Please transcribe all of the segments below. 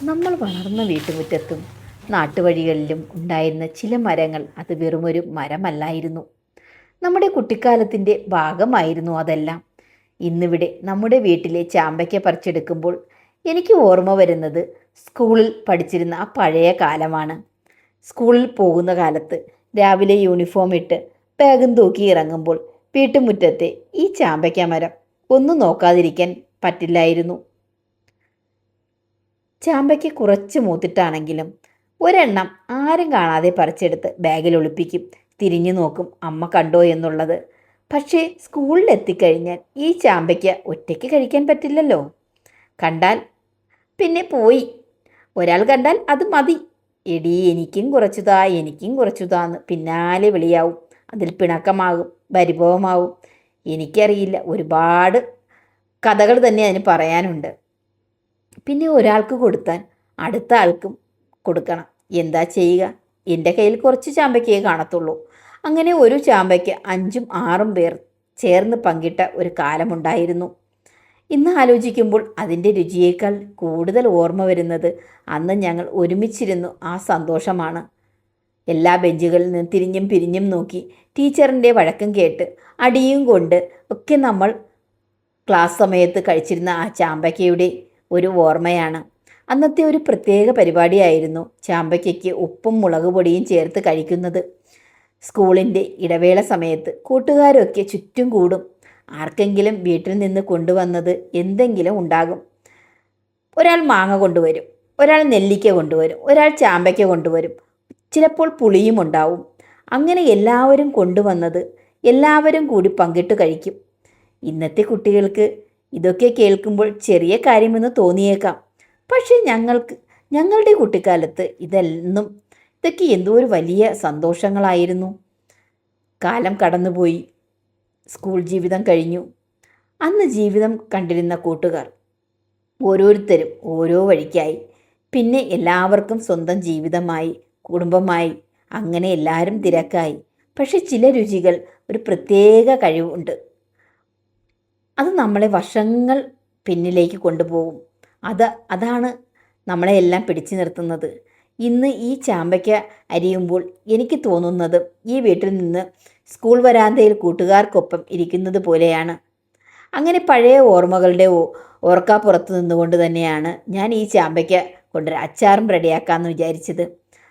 നമ്മൾ വളർന്ന വീട്ടുമുറ്റത്തും നാട്ടുവഴികളിലും ഉണ്ടായിരുന്ന ചില മരങ്ങൾ അത് വെറുമൊരു മരമല്ലായിരുന്നു. നമ്മുടെ കുട്ടിക്കാലത്തിൻ്റെ ഭാഗമായിരുന്നു അതെല്ലാം. ഇന്നിവിടെ നമ്മുടെ വീട്ടിലെ ചാമ്പയ്ക്ക പറിച്ചെടുക്കുമ്പോൾ എനിക്ക് ഓർമ്മ വരുന്നത് സ്കൂളിൽ പഠിച്ചിരുന്ന ആ പഴയ കാലമാണ്. സ്കൂളിൽ പോകുന്ന കാലത്ത് രാവിലെ യൂണിഫോം ഇട്ട് ബാഗും തൂക്കി ഇറങ്ങുമ്പോൾ വീട്ടുമുറ്റത്തെ ഈ ചാമ്പയ്ക്ക മരം ഒന്നും നോക്കാതിരിക്കാൻ പറ്റില്ലായിരുന്നു. ചാമ്പയ്ക്ക് കുറച്ച് മൂത്തിട്ടാണെങ്കിലും ഒരെണ്ണം ആരും കാണാതെ പറിച്ചെടുത്ത് ബാഗിൽ ഒളിപ്പിക്കും. തിരിഞ്ഞു നോക്കും അമ്മ കണ്ടോ എന്നുള്ളത്. പക്ഷേ സ്കൂളിലെത്തിക്കഴിഞ്ഞാൽ ഈ ചാമ്പയ്ക്ക ഒറ്റയ്ക്ക് കഴിക്കാൻ പറ്റില്ലല്ലോ. കണ്ടാൽ പിന്നെ പോയി. ഒരാൾ കണ്ടാൽ അത് മതി. എടീ എനിക്കും കുറച്ചുതാ, എനിക്കും കുറച്ചുതാന്ന് പിന്നാലെ വിളിയാവും. അതിൽ പിണക്കമാകും, പരിഭവമാവും. എനിക്കറിയില്ല, ഒരുപാട് കഥകൾ തന്നെ അതിന് പറയാനുണ്ട്. പിന്നെ ഒരാൾക്ക് കൊടുത്താൽ അടുത്ത ആൾക്കും കൊടുക്കണം. എന്താ ചെയ്യുക? എൻ്റെ കയ്യിൽ കുറച്ച് ചാമ്പയ്ക്കയെ കാണത്തുള്ളൂ. അങ്ങനെ ഒരു ചാമ്പയ്ക്ക് 5ഉം 6ഉം പേർ ചേർന്ന് പങ്കിട്ട ഒരു കാലമുണ്ടായിരുന്നു. ഇന്ന് ആലോചിക്കുമ്പോൾ അതിൻ്റെ രുചിയേക്കാൾ കൂടുതൽ ഓർമ്മ വരുന്നത് അന്ന് ഞങ്ങൾ ഒരുമിച്ചിരുന്നു ആ സന്തോഷമാണ്. എല്ലാ ബെഞ്ചുകളിൽ നിന്ന് തിരിഞ്ഞും പിരിഞ്ഞും നോക്കി ടീച്ചറിൻ്റെ വഴക്കം കേട്ട് അടിയും കൊണ്ട് ഒക്കെ നമ്മൾ ക്ലാസ് സമയത്ത് കഴിച്ചിരുന്ന ആ ചാമ്പയ്ക്കയുടെ ഒരു ഓർമ്മയാണ്. അന്നത്തെ ഒരു പ്രത്യേക പരിപാടിയായിരുന്നു ചാമ്പയ്ക്കയ്ക്ക് ഉപ്പും മുളക് പൊടിയും ചേർത്ത് കഴിക്കുന്നത്. സ്കൂളിൻ്റെ ഇടവേള സമയത്ത് കൂട്ടുകാരൊക്കെ ചുറ്റും കൂടും. ആർക്കെങ്കിലും വീട്ടിൽ നിന്ന് കൊണ്ടുവന്നത് എന്തെങ്കിലും ഉണ്ടാകും. ഒരാൾ മാങ്ങ കൊണ്ടുവരും, ഒരാൾ നെല്ലിക്ക കൊണ്ടുവരും, ഒരാൾ ചാമ്പയ്ക്ക കൊണ്ടുവരും, ചിലപ്പോൾ പുളിയും ഉണ്ടാവും. അങ്ങനെ എല്ലാവരും കൊണ്ടുവന്നത് എല്ലാവരും കൂടി പങ്കിട്ട് കഴിക്കും. ഇന്നത്തെ കുട്ടികൾക്ക് ഇതൊക്കെ കേൾക്കുമ്പോൾ ചെറിയ കാര്യമെന്ന് തോന്നിയേക്കാം. പക്ഷേ ഞങ്ങളുടെ കുട്ടിക്കാലത്ത് ഇതൊക്കെ എന്തോ ഒരു വലിയ സന്തോഷങ്ങളായിരുന്നു. കാലം കടന്നുപോയി, സ്കൂൾ ജീവിതം കഴിഞ്ഞു. അന്ന് ജീവിതം കണ്ടിരുന്ന കൂട്ടുകാർ ഓരോരുത്തരും ഓരോ വഴിക്കായി. പിന്നെ എല്ലാവർക്കും സ്വന്തം ജീവിതമായി, കുടുംബമായി, അങ്ങനെ എല്ലാവരും തിരക്കായി. പക്ഷെ ചില രുചികൾ ഒരു പ്രത്യേക കഴിവുണ്ട്. അത് നമ്മളെ വർഷങ്ങൾ പിന്നിലേക്ക് കൊണ്ടുപോകും. അതാണ് നമ്മളെ എല്ലാം പിടിച്ചു നിർത്തുന്നത്. ഇന്ന് ഈ ചാമ്പയ്ക്ക അരിയുമ്പോൾ എനിക്ക് തോന്നുന്നത് ഈ വീട്ടിൽ നിന്ന് സ്കൂൾ വരാന്തയിൽ കൂട്ടുകാർക്കൊപ്പം ഇരിക്കുന്നത് പോലെയാണ്. അങ്ങനെ പഴയ ഓർമ്മകളുടെ ഓർക്കാപ്പുറത്ത് നിന്നുകൊണ്ട് തന്നെയാണ് ഞാൻ ഈ ചാമ്പയ്ക്ക കൊണ്ടൊരു അച്ചാറും റെഡിയാക്കാമെന്ന് വിചാരിച്ചത്.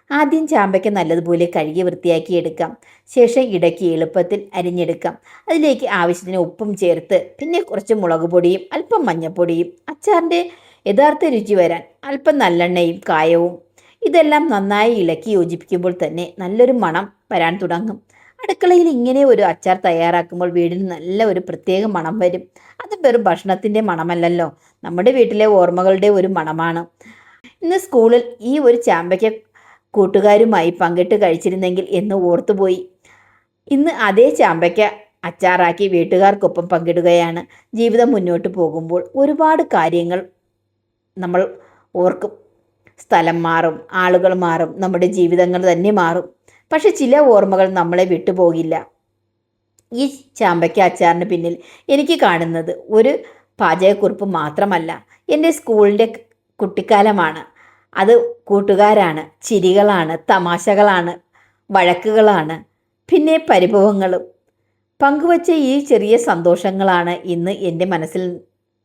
ആദ്യം ചാമ്പയ്ക്ക നല്ലതുപോലെ കഴുകി വൃത്തിയാക്കി എടുക്കാം. ശേഷം ഇടയ്ക്ക് എളുപ്പത്തിൽ അരിഞ്ഞെടുക്കാം. അതിലേക്ക് ആവശ്യത്തിന് ഉപ്പും ചേർത്ത് പിന്നെ കുറച്ച് മുളക് പൊടിയും അല്പം മഞ്ഞൾപ്പൊടിയും അച്ചാറിൻ്റെ യഥാർത്ഥ രുചി വരാൻ അല്പം നല്ലെണ്ണയും കായവും ഇതെല്ലാം നന്നായി ഇളക്കി യോജിപ്പിക്കുമ്പോൾ തന്നെ നല്ലൊരു മണം വരാൻ തുടങ്ങും. അടുക്കളയിൽ ഇങ്ങനെ ഒരു അച്ചാർ തയ്യാറാക്കുമ്പോൾ വീടിന് നല്ല ഒരു പ്രത്യേക മണം വരും. അത് വെറും ഭക്ഷണത്തിൻ്റെ മണമല്ലല്ലോ, നമ്മുടെ വീട്ടിലെ ഓർമ്മകളുടെ ഒരു മണമാണ്. ഇന്ന് സ്കൂളിൽ ഈ ഒരു ചാമ്പയ്ക്ക കൂട്ടുകാരുമായി പങ്കിട്ട് കഴിച്ചിരുന്നെങ്കിൽ എന്ന് ഓർത്തുപോയി. ഇന്ന് അതേ ചാമ്പയ്ക്ക അച്ചാറാക്കി വീട്ടുകാർക്കൊപ്പം പങ്കിടുകയാണ്. ജീവിതം മുന്നോട്ട് പോകുമ്പോൾ ഒരുപാട് കാര്യങ്ങൾ നമ്മൾ ഓർക്കും. സ്ഥലം മാറും, ആളുകൾ മാറും, നമ്മുടെ ജീവിതങ്ങൾ തന്നെ മാറും. പക്ഷെ ചില ഓർമ്മകൾ നമ്മളെ വിട്ടുപോകില്ല. ഈ ചാമ്പയ്ക്ക അച്ചാറിന് പിന്നിൽ എനിക്ക് കാണുന്നത് ഒരു പാചകക്കുറിപ്പ് മാത്രമല്ല, എൻ്റെ സ്കൂളിൻ്റെ കുട്ടിക്കാലമാണ്. അത് കൂട്ടുകാരാണ്, ചിരികളാണ്, തമാശകളാണ്, വഴക്കുകളാണ്, പിന്നെ പരിഭവങ്ങളും. പങ്കുവച്ച ഈ ചെറിയ സന്തോഷങ്ങളാണ് ഇന്ന് എൻ്റെ മനസ്സിൽ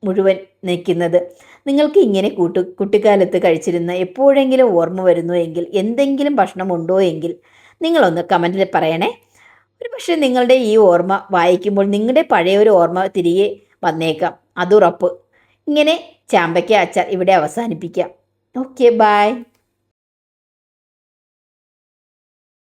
മുഴുവൻ നിൽക്കുന്നത്. നിങ്ങൾക്ക് ഇങ്ങനെ കുട്ടിക്കാലത്ത് കഴിച്ചിരുന്ന എപ്പോഴെങ്കിലും ഓർമ്മ വരുന്നു എങ്കിൽ, എന്തെങ്കിലും ഭക്ഷണം ഉണ്ടോ എങ്കിൽ നിങ്ങളൊന്ന് കമൻറ്റിൽ പറയണേ. ഒരു പക്ഷേ നിങ്ങളുടെ ഈ ഓർമ്മ വായിക്കുമ്പോൾ നിങ്ങളുടെ പഴയൊരു ഓർമ്മ തിരികെ വന്നേക്കാം, അതുറപ്പ്. ഇങ്ങനെ ചാമ്പയ്ക്ക അച്ചാർ ഇവിടെ അവസാനിപ്പിക്കാം. Okay, by.